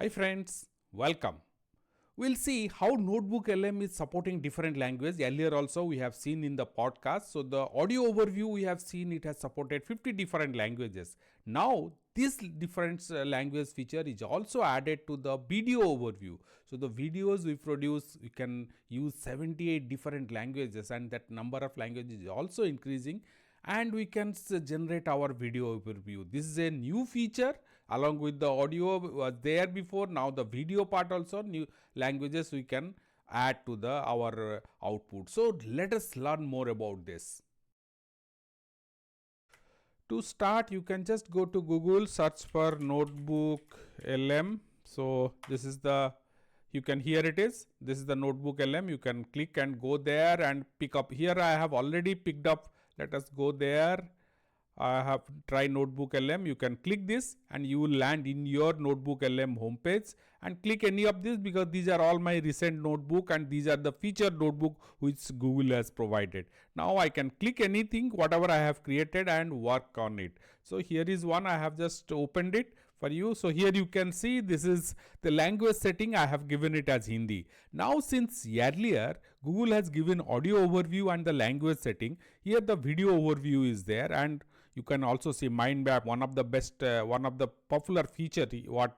Hi friends, welcome. We'll see how Notebook LM is supporting different languages. Earlier also we have seen in the podcast. So the audio overview we have seen it has supported 50 different languages. Now this different language feature is also added to the video overview. So the videos we produce, we can use 78 different languages, and that number of languages is also increasing, and we can generate our video overview. This is a new feature along with the audio was there before. Now the video part also, new languages we can add to the our output. So let us learn more about this. To start, you can just go to Google, search for Notebook LM. So this is the, you can, here it is, this is the Notebook LM. You can click and go there and pick up. Here I have already picked up. Let us go there. I have tried Notebook LM. You can click this and you will land in your Notebook LM homepage, and click any of this because these are all my recent notebook and these are the featured notebook which Google has provided. Now I can click anything whatever I have created and work on it. So here is one, I have just opened it for you. So here you can see this is the language setting. I have given it as Hindi. Now since earlier Google has given audio overview and the language setting, here the video overview is there, and you can also see mind map, one of the best, one of the popular feature what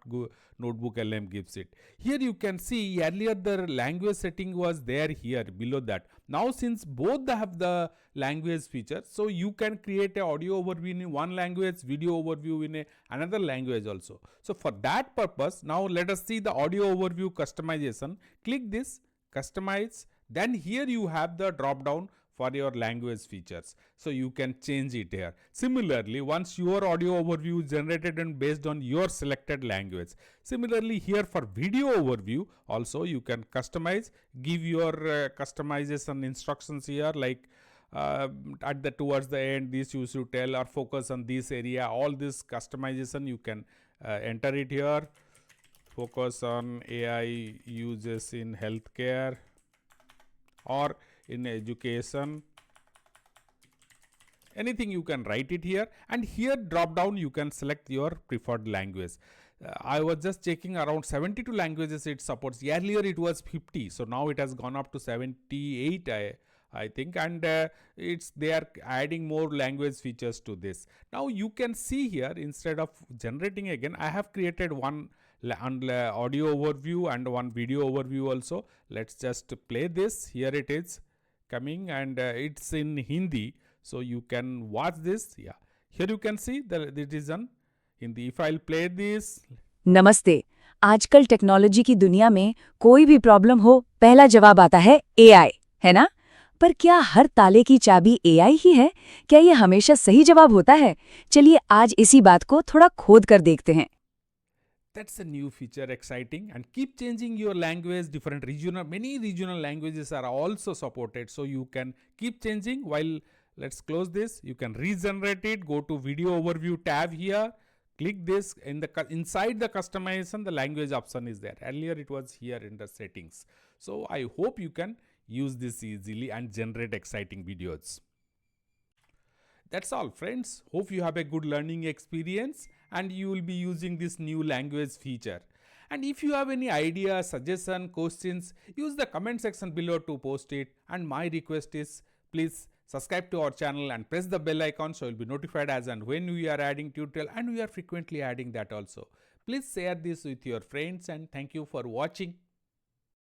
Notebook LM gives it. Here you can see earlier the language setting was there here below that. Now since both have the language feature, so you can create a audio overview in one language, video overview in another language also. So for that purpose, now let us see the audio overview customization. Click this, customize, then here you have the drop down for your language features. So you can change it here. Similarly, once your audio overview is generated and based on your selected language. Similarly, here for video overview also you can customize, give your customization instructions here, like at the towards the end this you should tell or focus on this area. All this customization you can enter it here. Focus on AI uses in healthcare or in education, anything you can write it here, and here drop down you can select your preferred language. I was just checking, around 72 languages it supports. Earlier it was 50, so now it has gone up to 78 I think, and they are adding more language features to this. Now you can see here, instead of generating again, I have created one audio overview and one video overview also. Let's just play this. Here it is coming, and it's in Hindi, so you can watch this. Yeah, here you can see that it is on Hindi. If I'll play this. नमस्ते। आजकल technology की दुनिया में कोई भी problem हो, पहला जवाब आता है एआई, है ना? पर क्या हर ताले की चाबी एआई ही है? क्या ये हमेशा सही जवाब होता है? चलिए आज इसी बात को थोड़ा खोद कर देखते हैं। That's a new feature, exciting, and keep changing your language. Different regional, many regional languages are also supported, so you can keep changing. While let's close this, you can regenerate it. Go to video overview tab here. Click this, in the inside the customization the language option is there. Earlier it was here in the settings. So I hope you can use this easily and generate exciting videos. That's all friends. Hope you have a good learning experience and you will be using this new language feature. And if you have any idea, suggestion, questions, use the comment section below to post it. And my request is, please subscribe to our channel and press the bell icon so you'll be notified as and when we are adding tutorial, and we are frequently adding that also. Please share this with your friends, and thank you for watching.